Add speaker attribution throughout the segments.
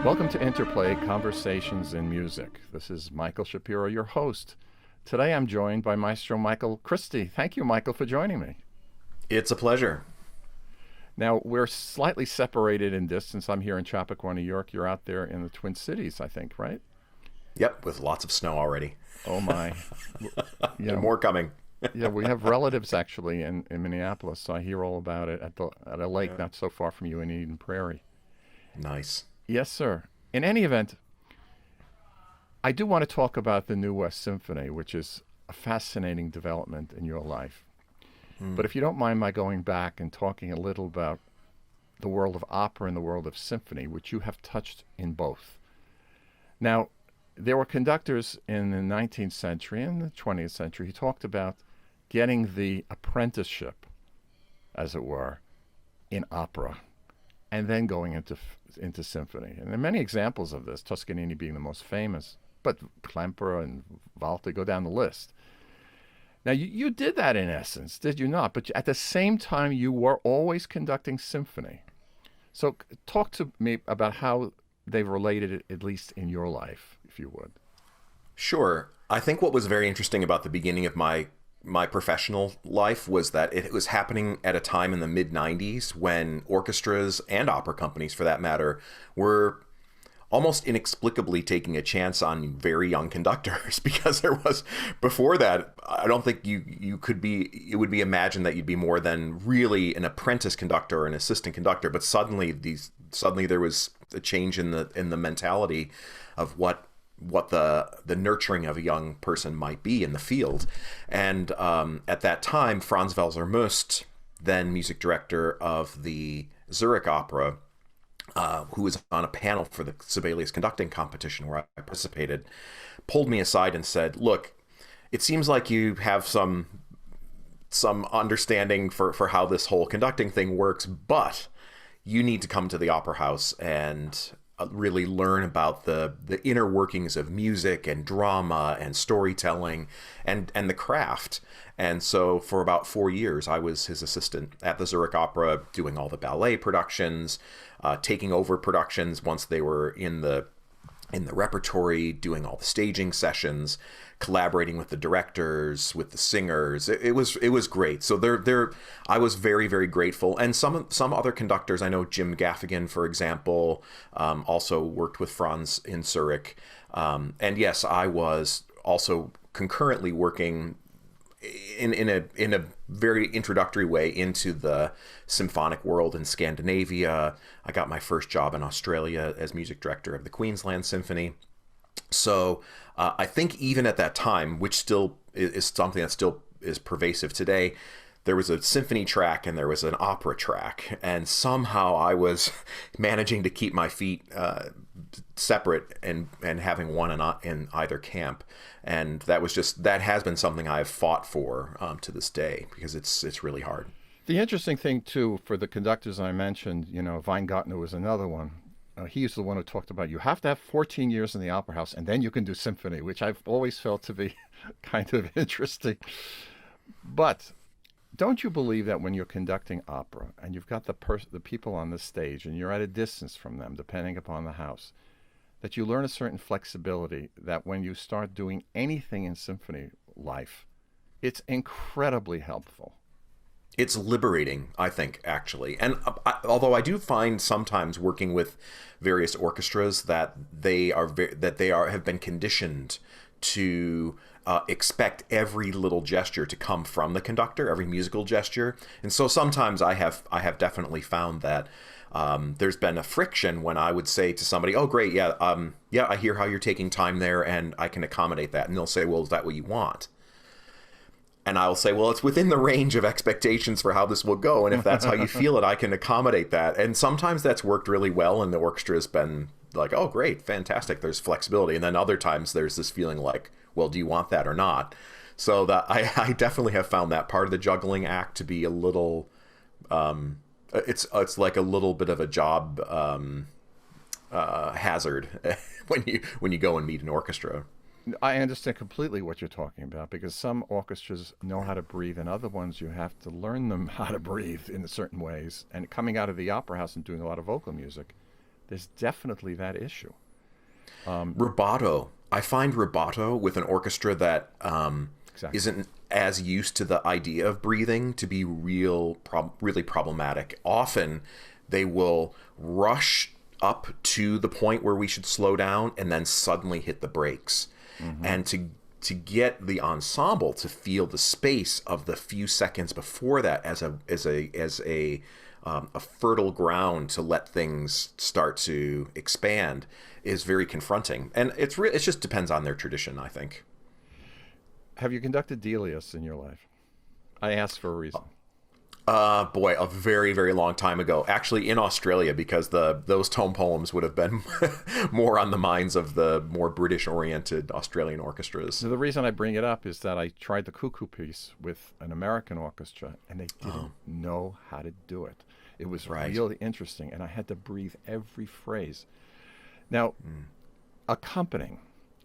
Speaker 1: Welcome to Interplay Conversations in Music. This is Michael Shapiro, your host. Today I'm joined by Maestro Michael Christie. Thank you, Michael, for joining me.
Speaker 2: It's a pleasure.
Speaker 1: Now, we're slightly separated in distance. I'm here in Chappaqua, New York. You're out there in the Twin Cities, I think, right?
Speaker 2: Yep, with lots of snow already.
Speaker 1: Oh, my. Yeah,
Speaker 2: And more coming.
Speaker 1: yeah, we have relatives, actually, in Minneapolis, so I hear all about it at a lake not so far from you in Eden Prairie.
Speaker 2: Nice.
Speaker 1: Yes, sir. In any event, I do want to talk about the new West Symphony, which is a fascinating development in your life. But if you don't mind my going back and talking a little about the world of opera and the world of symphony, which you have touched in both. Now, there were conductors in the 19th century and the 20th century who talked about getting the apprenticeship, as it were, in opera, and then going into symphony. And there are many examples of this, Toscanini being the most famous, but Klemperer and Walter, go down the list. Now, you did that in essence, did you not? But at the same time, you were always conducting symphony. So talk to me about how they've related, at least in your life, if you would.
Speaker 2: Sure. I think what was very interesting about the beginning of my professional life was that it was happening at a time in the mid-90s when orchestras and opera companies, for that matter, were almost inexplicably taking a chance on very young conductors because there was, before that, I don't think you could be, it would be imagined that you'd be more than really an apprentice conductor or an assistant conductor, but suddenly there was a change in the mentality of what the nurturing of a young person might be in the field. And at that time, Franz Welser Möst, then music director of the Zurich Opera, who was on a panel for the Sibelius conducting competition where I participated, pulled me aside and said, "Look, it seems like you have some understanding for how this whole conducting thing works, but you need to come to the opera house and really learn about the inner workings of music and drama and storytelling and the craft." And so for about 4 years, I was his assistant at the Zurich Opera, doing all the ballet productions, taking over productions once they were in the repertory, doing all the staging sessions, collaborating with the directors, with the singers. It was great. So I was very, very grateful. And some other conductors, I know Jim Gaffigan, for example, also worked with Franz in Zurich. And yes, I was also concurrently working in a very introductory way into the symphonic world in Scandinavia. I got my first job in Australia as music director of the Queensland Symphony. So I think even at that time, which still is something that still is pervasive today, there was a symphony track and there was an opera track, and somehow I was managing to keep my feet separate and having one in either camp. And that has been something I've fought for to this day, because it's really hard.
Speaker 1: The interesting thing, too, for the conductors I mentioned, Weingartner was another one. He's the one who talked about you have to have 14 years in the opera house and then you can do symphony, which I've always felt to be kind of interesting. But don't you believe that when you're conducting opera and you've got the people on the stage and you're at a distance from them, depending upon the house, that you learn a certain flexibility that when you start doing anything in symphony life, it's incredibly helpful.
Speaker 2: It's liberating, I think, actually. And although I do find sometimes working with various orchestras that they have been conditioned to expect every little gesture to come from the conductor, every musical gesture. And so sometimes I have definitely found that there's been a friction when I would say to somebody, "Oh, great, yeah, I hear how you're taking time there, and I can accommodate that." And they'll say, "Well, is that what you want?" And I'll say, "Well, it's within the range of expectations for how this will go, and if that's how you feel it, I can accommodate that." And sometimes that's worked really well, and the orchestra has been like, "Oh, great, fantastic, there's flexibility." And then other times there's this feeling like, "Well, do you want that or not?" So that I definitely have found that part of the juggling act to be a little, it's like a little bit of a job hazard when you go and meet an orchestra.
Speaker 1: I understand completely what you're talking about, because some orchestras know how to breathe and other ones you have to learn them how to breathe in certain ways. And coming out of the opera house and doing a lot of vocal music, there's definitely that issue.
Speaker 2: Rubato. I find rubato with an orchestra that
Speaker 1: Exactly.
Speaker 2: isn't as used to the idea of breathing to be really problematic. Often they will rush up to the point where we should slow down and then suddenly hit the brakes. And to get the ensemble to feel the space of the few seconds before that as a fertile ground to let things start to expand is very confronting. And it just depends on their tradition, I think.
Speaker 1: Have you conducted Delius in your life? I asked for a reason.
Speaker 2: Boy, a very, very long time ago. Actually, in Australia, because those tone poems would have been more on the minds of the more British-oriented Australian orchestras.
Speaker 1: So the reason I bring it up is that I tried the Cuckoo piece with an American orchestra, and they didn't know how to do it. It was really interesting, and I had to breathe every phrase. Now, accompanying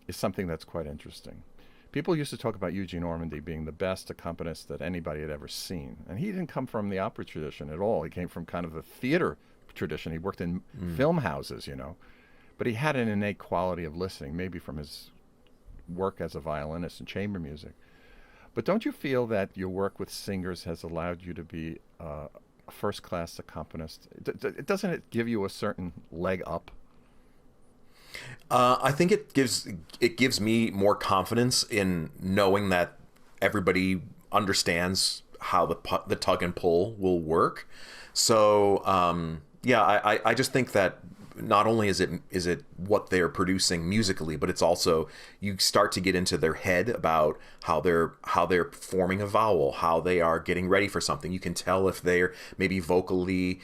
Speaker 1: is something that's quite interesting. People used to talk about Eugene Ormandy being the best accompanist that anybody had ever seen. And he didn't come from the opera tradition at all. He came from kind of the theater tradition. He worked in film houses, you know. But he had an innate quality of listening, maybe from his work as a violinist in chamber music. But don't you feel that your work with singers has allowed you to be a first-class accompanist? Doesn't it give you a certain leg up?
Speaker 2: I think it gives me more confidence in knowing that everybody understands how the tug and pull will work. So I just think that not only is it what they're producing musically, but it's also you start to get into their head about how they're forming a vowel, how they are getting ready for something. You can tell if they're maybe vocally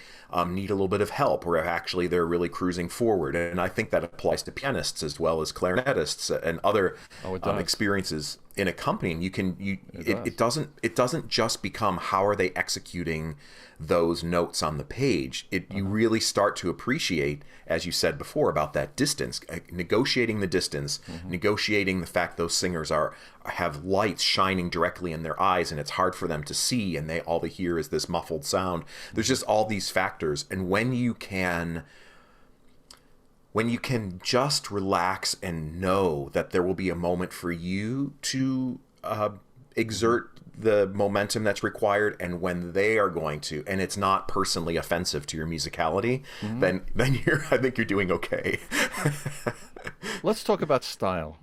Speaker 2: need a little bit of help, or if actually they're really cruising forward. And I think that applies to pianists as well as clarinetists and other experiences in accompanying. It doesn't just become how are they executing those notes on the page. You really start to appreciate, as you said before, about that distance, negotiating the distance, negotiating the fact those singers have lights shining directly in their eyes and it's hard for them to see, and all they hear is this muffled sound. There's just all these factors, and when you can just relax and know that there will be a moment for you to exert the momentum that's required, and when they are going to, and it's not personally offensive to your musicality, then I think you're doing okay.
Speaker 1: Let's talk about style.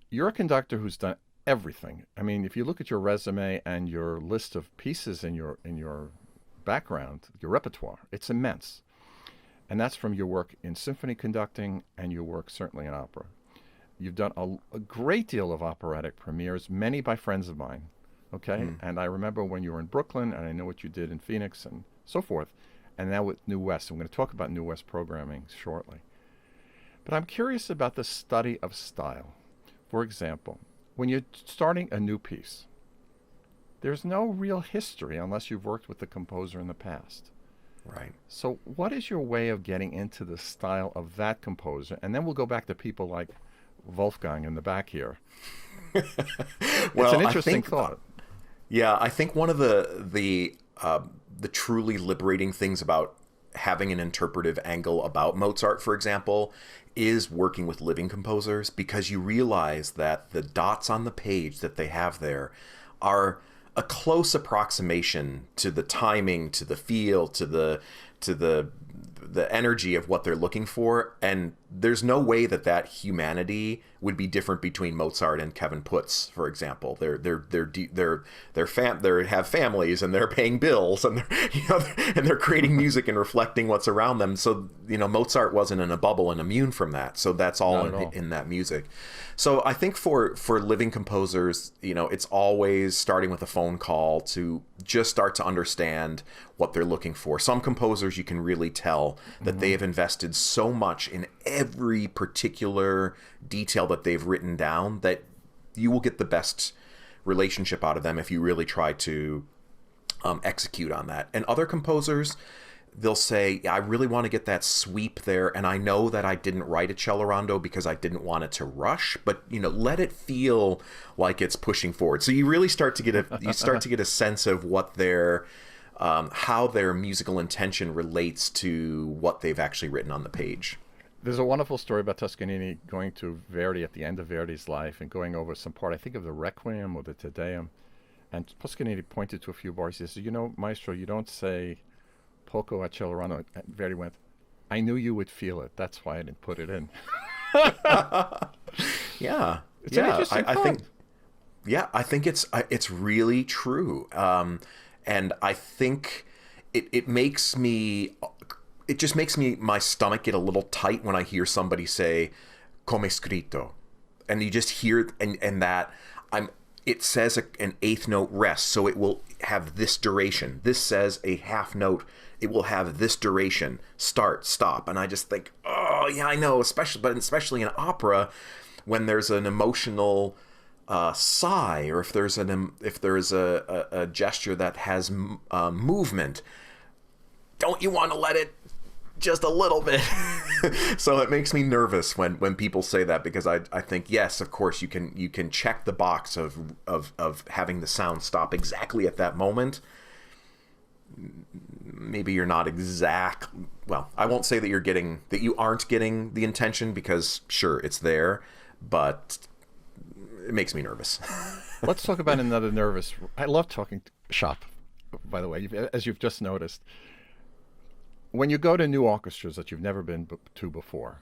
Speaker 1: You're a conductor who's done everything. I mean, if you look at your resume and your list of pieces in your background, your repertoire, it's immense. And that's from your work in symphony conducting and your work certainly in opera. You've done a great deal of operatic premieres, many by friends of mine. Okay, and I remember when you were in Brooklyn, and I know what you did in Phoenix and so forth, and now with New West. I'm going to talk about New West programming shortly. But I'm curious about the study of style. For example, when you're starting a new piece, there's no real history unless you've worked with the composer in the past.
Speaker 2: Right.
Speaker 1: So what is your way of getting into the style of that composer? And then we'll go back to people like Wolfgang in the back here. It's an interesting thought.
Speaker 2: Yeah, I think one of the truly liberating things about having an interpretive angle about Mozart, for example, is working with living composers, because you realize that the dots on the page that they have there are a close approximation to the timing, to the feel, to the energy of what they're looking for, and there's no way that humanity would be different between Mozart and Kevin Putz, for example. They have families and they're paying bills and they're creating music and reflecting what's around them. So Mozart wasn't in a bubble and immune from that. So that's all in that music. So I think for living composers, it's always starting with a phone call to just start to understand what they're looking for. Some composers, you can really tell that they have invested so much in every particular detail that they've written down that you will get the best relationship out of them if you really try to execute on that. And other composers, they'll say, I really want to get that sweep there, and I know that I didn't write a cello rondo because I didn't want it to rush, but let it feel like it's pushing forward. So you really start to get a sense of what their how their musical intention relates to what they've actually written on the page.
Speaker 1: There's a wonderful story about Toscanini going to Verdi at the end of Verdi's life and going over some part, I think of the Requiem or the Te Deum. And Toscanini pointed to a few bars. He says, you know, Maestro, you don't say poco accelerano. And Verdi went, I knew you would feel it. That's why I didn't put it in.
Speaker 2: Yeah.
Speaker 1: It's an interesting
Speaker 2: I
Speaker 1: thought.
Speaker 2: think. Yeah, I think it's really true, and I think it makes me, it just makes me, my stomach get a little tight when I hear somebody say "come scritto," and you just hear, and that it says an eighth note rest, so it will have this duration. This says a half note, it will have this duration, start, stop, and I just think, oh yeah, I know, especially in opera, when there's an emotional sigh, or if there's a gesture that has movement, don't you want to let it just a little bit? So it makes me nervous when people say that, because I think, yes, of course you can check the box of having the sound stop exactly at that moment. Maybe you're not well, I won't say that you aren't getting the intention, because sure, it's there, but it makes me nervous.
Speaker 1: Let's talk about another nervous. I love talking shop, by the way, as you've just noticed. When you go to new orchestras that you've never been to before,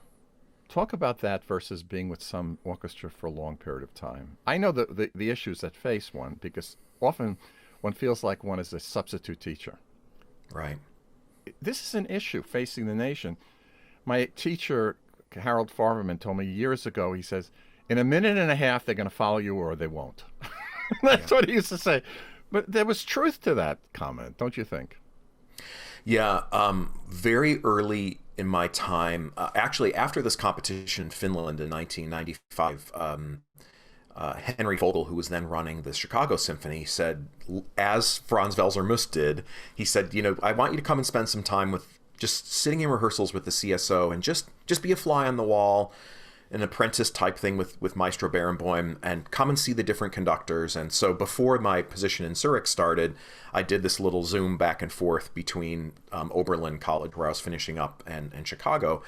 Speaker 1: talk about that versus being with some orchestra for a long period of time. I know the issues that face one, because often one feels like one is a substitute teacher.
Speaker 2: Right.
Speaker 1: This is an issue facing the nation. My teacher, Harold Farverman, told me years ago, he says, in a minute and a half, they're going to follow you or they won't. That's what he used to say. But there was truth to that comment, don't you think?
Speaker 2: Yeah. Very early in my time, actually after this competition in Finland in 1995, Henry Vogel, who was then running the Chicago Symphony, said, as Franz Welser-Muss did, he said, you know, I want you to come and spend some time with just sitting in rehearsals with the CSO and just be a fly on the wall, an apprentice type thing with Maestro Barenboim, and come and see the different conductors. And so before my position in Zurich started, I did this little Zoom back and forth between Oberlin College, where I was finishing up, and Chicago.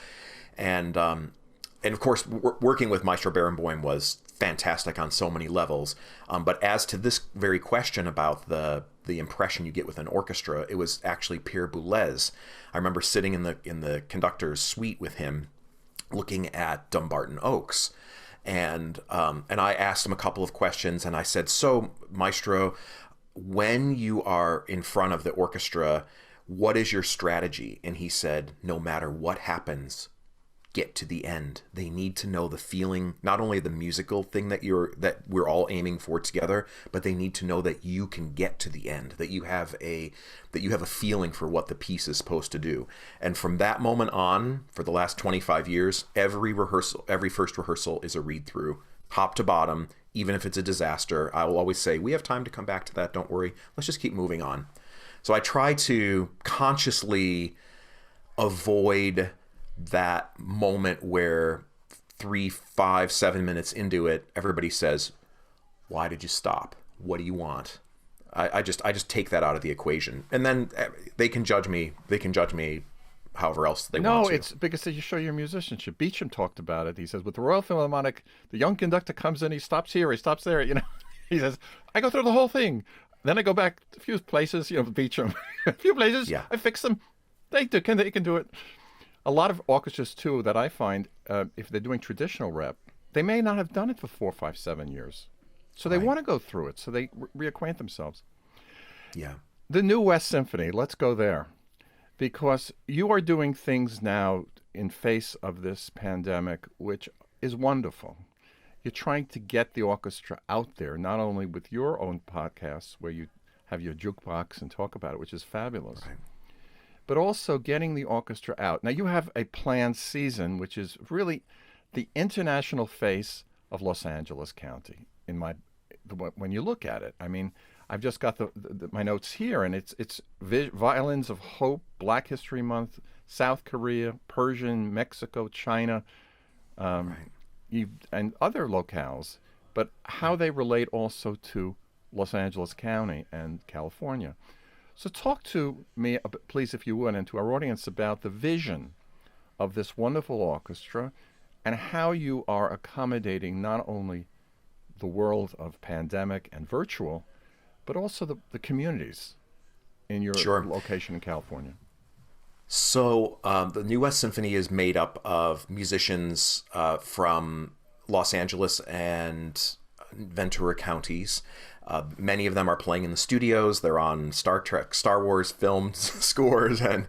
Speaker 2: And of course, working with Maestro Barenboim was fantastic on so many levels. But as to this very question about the impression you get with an orchestra, it was actually Pierre Boulez. I remember sitting in the conductor's suite with him, looking at Dumbarton Oaks, and I asked him a couple of questions, and I said, so Maestro, when you are in front of the orchestra, what is your strategy? And he said, no matter what happens, get to the end. They need to know the feeling, not only the musical thing that we're all aiming for together, but they need to know that you can get to the end, that you have a feeling for what the piece is supposed to do. And from that moment on, for the last 25 years, every first rehearsal is a read through, top to bottom. Even if it's a disaster, I will always say, we have time to come back to that, don't worry, let's just keep moving on. So I try to consciously avoid that moment where 3, 5, 7 minutes into it, everybody says, why did you stop? What do you want? I just take that out of the equation, and then they can judge me however else they want to.
Speaker 1: No, it's because you show your musicianship. Beecham talked about it. He says, with the Royal Philharmonic, the young conductor comes in, he stops here, he stops there, you know. He says, I go through the whole thing. Then I go back a few places, you know, Beecham, a few places,
Speaker 2: Yeah.
Speaker 1: I fix them. They can do it. A lot of orchestras, too, that I find, if they're doing traditional rep, they may not have done it for 4, 5, 7 years. So they want to go through it, so they reacquaint themselves.
Speaker 2: Yeah.
Speaker 1: The new West Symphony, let's go there. Because you are doing things now in face of this pandemic, which is wonderful. You're trying to get the orchestra out there, not only with your own podcasts, where you have your jukebox and talk about it, which is fabulous.
Speaker 2: Right.
Speaker 1: But also getting the orchestra out. Now, you have a planned season, which is really the international face of Los Angeles County. When you look at it, I mean, I've just got my notes here, and it's Violins of Hope, Black History Month, South Korea, Persian, Mexico, China, and other locales. But how they relate also to Los Angeles County and California. So talk to me, please, if you would, and to our audience about the vision of this wonderful orchestra and how you are accommodating not only the world of pandemic and virtual, but also the communities in your
Speaker 2: Sure.
Speaker 1: location in California.
Speaker 2: So the New West Symphony is made up of musicians from Los Angeles and Ventura counties. Many of them are playing in the studios. They're on Star Trek, Star Wars film scores, and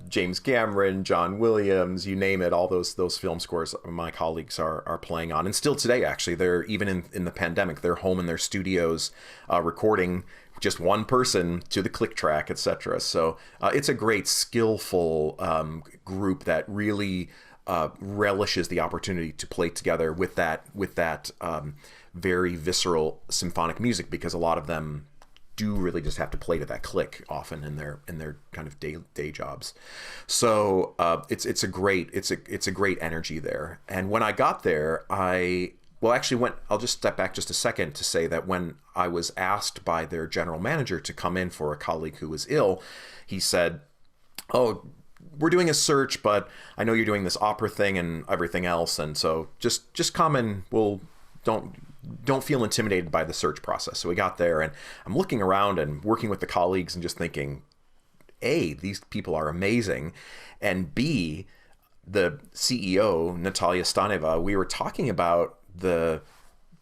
Speaker 2: James Cameron, John Williams, you name it. All those film scores my colleagues are playing on. And still today, actually, they're even in the pandemic, they're home in their studios recording just one person to the click track, etc. So it's a great, skillful group that really relishes the opportunity to play together with that very visceral symphonic music, because a lot of them do really just have to play to that click often in their kind of day jobs. So it's a great energy there. And when I got there, I'll just step back just a second to say that when I was asked by their general manager to come in for a colleague who was ill, he said, "Oh, we're doing a search, but I know you're doing this opera thing and everything else, and so just come and don't feel intimidated by the search process." So we got there, and I'm looking around and working with the colleagues and just thinking, A, these people are amazing, and B, the CEO, Natalia Staneva, we were talking about the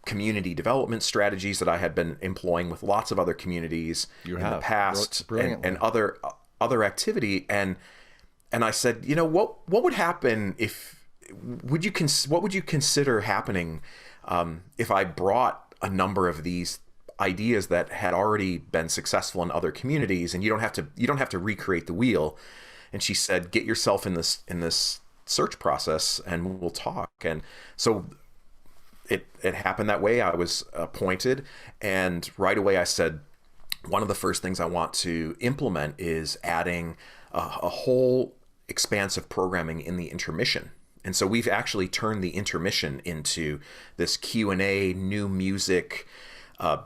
Speaker 2: community development strategies that I had been employing with lots of other communities in the past, and other activity, and I said, what would happen what would you consider happening if I brought a number of these ideas that had already been successful in other communities, and you don't have to recreate the wheel? And she said, "Get yourself in this search process, and we'll talk." And so it happened that way. I was appointed, and right away I said, one of the first things I want to implement is adding a whole expanse of programming in the intermission. And so we've actually turned the intermission into this Q&A, new music,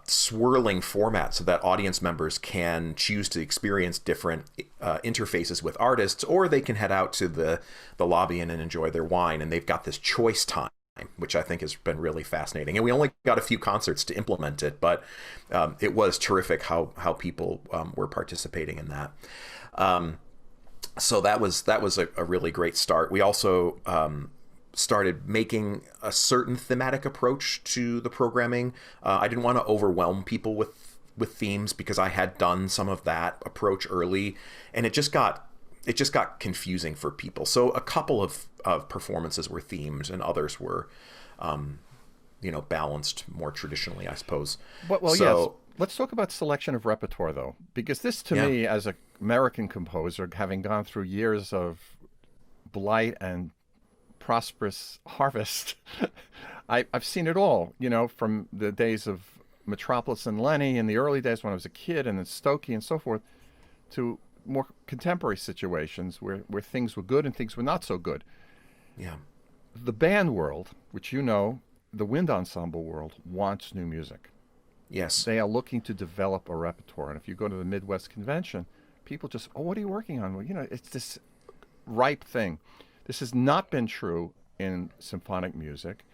Speaker 2: swirling format, so that audience members can choose to experience different interfaces with artists, or they can head out to the lobby and enjoy their wine. And they've got this choice time, which I think has been really fascinating. And we only got a few concerts to implement it, but it was terrific how people were participating in that. So that was a really great start. We also started making a certain thematic approach to the programming. I didn't want to overwhelm people with themes, because I had done some of that approach early, and it just got confusing for people. So a couple of performances were themed, and others were balanced more traditionally, I suppose.
Speaker 1: Well, yes. Let's talk about selection of repertoire, though, because this, to me, as an American composer, having gone through years of blight and prosperous harvest, I've seen it all, from the days of Metropolis and Lenny in the early days when I was a kid, and then Stokey and so forth, to more contemporary situations where things were good and things were not so good.
Speaker 2: Yeah.
Speaker 1: The band world, which the wind ensemble world, wants new music.
Speaker 2: Yes.
Speaker 1: They are looking to develop a repertoire. And if you go to the Midwest Convention, people just, "Oh, what are you working on?" Well, it's this ripe thing. This has not been true in symphonic music.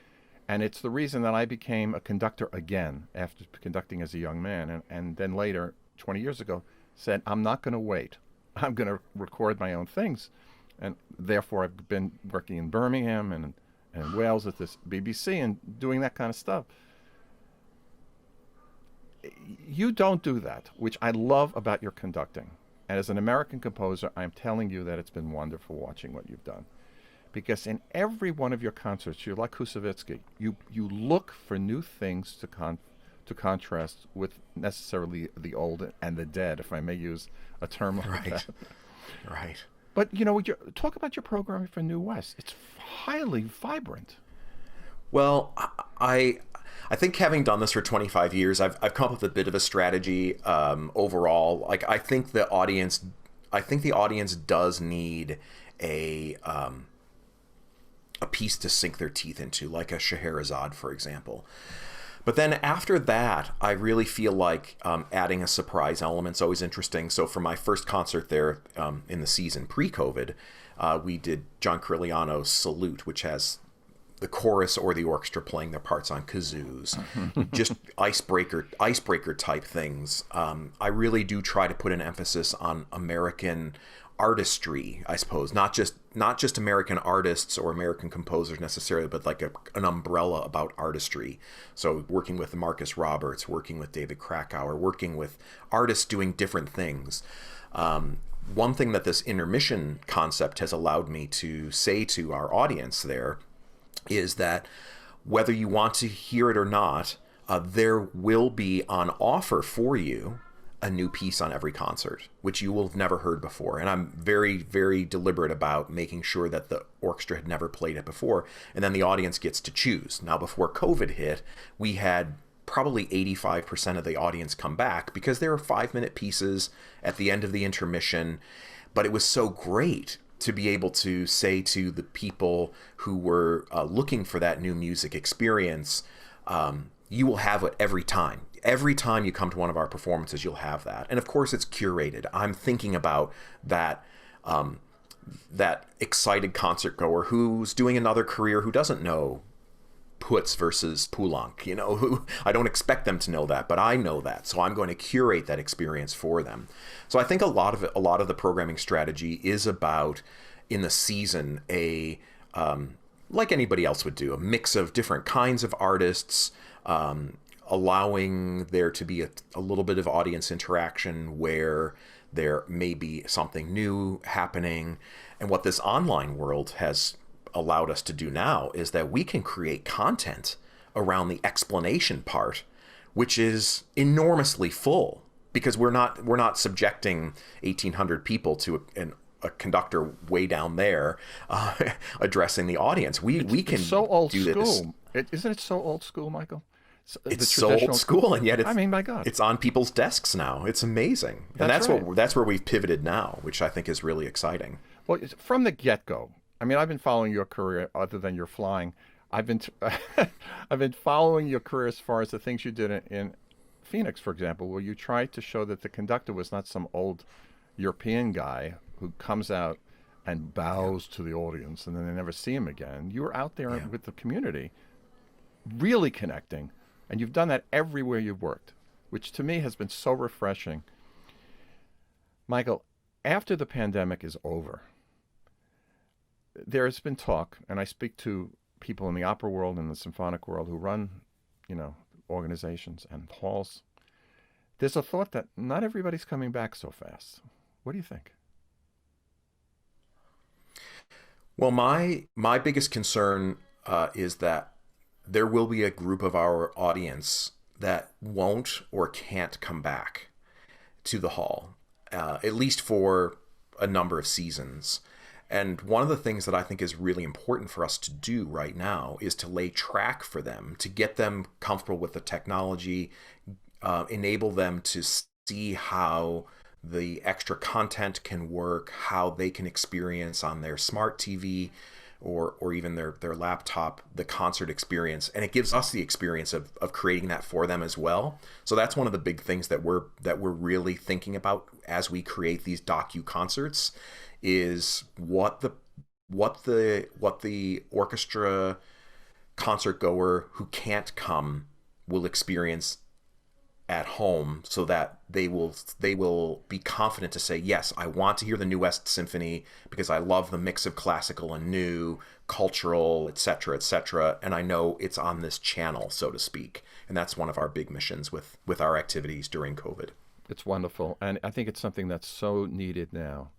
Speaker 1: And it's the reason that I became a conductor again after conducting as a young man. And then later, 20 years ago, said, I'm not going to wait. I'm going to record my own things. And therefore, I've been working in Birmingham and Wales at this BBC and doing that kind of stuff. You don't do that, which I love about your conducting. And as an American composer, I'm telling you that it's been wonderful watching what you've done. Because in every one of your concerts, you're like Kusevitsky. You look for new things to contrast with necessarily the old and the dead, if I may use a term like that.
Speaker 2: Right.
Speaker 1: But, talk about your programming for New West. It's highly vibrant.
Speaker 2: Well, I think having done this for 25 years, I've come up with a bit of a strategy overall. Like, I think the audience does need a piece to sink their teeth into, like a Scheherazade, for example. But then after that, I really feel like adding a surprise element is always interesting. So for my first concert there in the season pre-COVID, we did John Corigliano's Salute, which has the chorus or the orchestra playing their parts on kazoos, just icebreaker type things. I really do try to put an emphasis on American artistry, I suppose, not just American artists or American composers necessarily, but like an umbrella about artistry. So working with Marcus Roberts, working with David Krakauer, working with artists doing different things. One thing that this intermission concept has allowed me to say to our audience there is that whether you want to hear it or not, there will be on offer for you a new piece on every concert, which you will have never heard before. And I'm very, very deliberate about making sure that the orchestra had never played it before, and then the audience gets to choose. Now, before COVID hit, we had probably 85% of the audience come back because there were 5-minute pieces at the end of the intermission, but it was so great to be able to say to the people who were looking for that new music experience, you will have it every time. Every time you come to one of our performances, you'll have that. And of course, it's curated. I'm thinking about that that excited concert goer who's doing another career who doesn't know Putz versus Poulenc, who I don't expect them to know that, but I know that. So I'm going to curate that experience for them. So I think a lot of the programming strategy is about, in the season, like anybody else would do, a mix of different kinds of artists, allowing there to be a little bit of audience interaction where there may be something new happening. And what this online world has allowed us to do now is that we can create content around the explanation part, which is enormously full, because we're not subjecting 1,800 people to a conductor way down there addressing the audience. We can
Speaker 1: so old
Speaker 2: do
Speaker 1: school. Isn't it so old school, Michael?
Speaker 2: It's so old school, and yet it's,
Speaker 1: my God,
Speaker 2: it's on people's desks now. It's amazing. And that's right. That's where we've pivoted now, which I think is really exciting.
Speaker 1: Well, from the get-go, I've been following your career other than your flying. I've been following your career as far as the things you did in Phoenix, for example, where you tried to show that the conductor was not some old European guy who comes out and bows to the audience and then they never see him again. You were out there with the community, really connecting, and you've done that everywhere you've worked, which to me has been so refreshing. Michael, after the pandemic is over, there has been talk, and I speak to people in the opera world and the symphonic world who run, organizations and halls. There's a thought that not everybody's coming back so fast. What do you think?
Speaker 2: Well, my biggest concern is that there will be a group of our audience that won't or can't come back to the hall, at least for a number of seasons. And one of the things that I think is really important for us to do right now is to lay track for them, to get them comfortable with the technology, enable them to see how the extra content can work, how they can experience on their smart TV or even their laptop the concert experience. And it gives us the experience of creating that for them as well. So that's one of the big things that we're really thinking about as we create these docu-concerts, is what the orchestra concert goer who can't come will experience at home, so that they will be confident to say, yes, I want to hear the new West Symphony because I love the mix of classical and new, cultural, etc., and I know it's on this channel, so to speak. And that's one of our big missions with our activities during COVID.
Speaker 1: It's wonderful, and I think it's something that's so needed now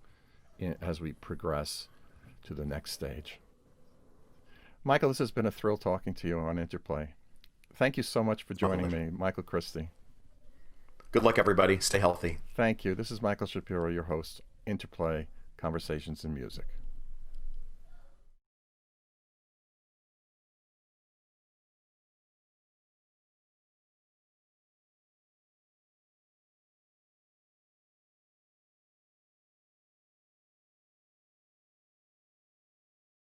Speaker 1: as we progress to the next stage. Michael, this has been a thrill talking to you on Interplay. Thank you so much for joining me, Michael Christie.
Speaker 2: Good luck, everybody. Stay healthy.
Speaker 1: Thank you. This is Michael Shapiro, your host, Interplay, Conversations in Music.